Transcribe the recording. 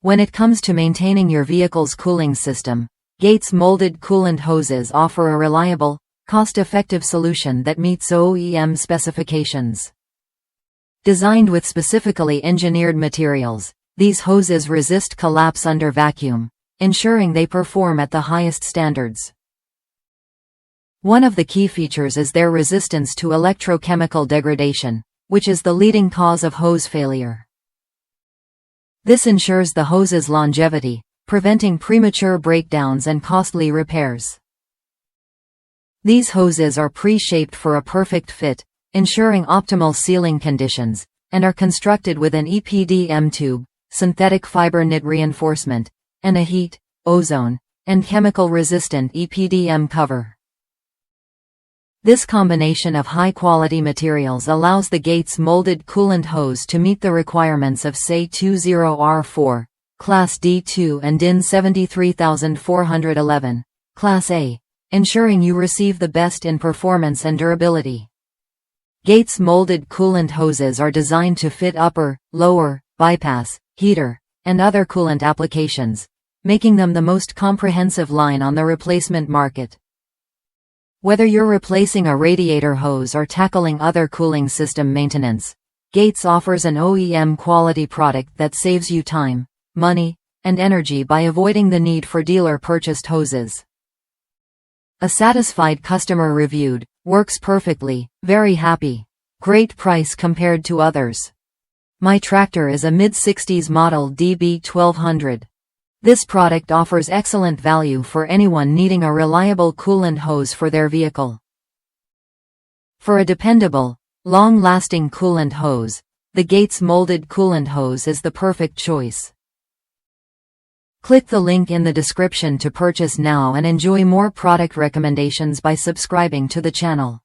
When it comes to maintaining your vehicle's cooling system, Gates Molded Coolant Hoses offer a reliable, cost-effective solution that meets OEM specifications. Designed with specifically engineered materials, these hoses resist collapse under vacuum, ensuring they perform at the highest standards. One of the key features is their resistance to electrochemical degradation, which is the leading cause of hose failure. This ensures the hose's longevity, preventing premature breakdowns and costly repairs. These hoses are pre-shaped for a perfect fit, ensuring optimal sealing conditions, and are constructed with an EPDM tube, synthetic fiber knit reinforcement, and a heat, ozone, and chemical-resistant EPDM cover. This combination of high-quality materials allows the Gates Molded Coolant Hose to meet the requirements of SAE 20R4, Class D2 and DIN 73411, Class A, ensuring you receive the best in performance and durability. Gates Molded Coolant Hoses are designed to fit upper, lower, bypass, heater, and other coolant applications, making them the most comprehensive line on the replacement market. Whether you're replacing a radiator hose or tackling other cooling system maintenance, Gates offers an OEM-quality product that saves you time, money, and energy by avoiding the need for dealer-purchased hoses. A satisfied customer reviewed, "Works perfectly, very happy. Great price compared to others. My tractor is a mid-60s model DB1200. This product offers excellent value for anyone needing a reliable coolant hose for their vehicle." For a dependable, long-lasting coolant hose, the Gates Molded Coolant Hose is the perfect choice. Click the link in the description to purchase now and enjoy more product recommendations by subscribing to the channel.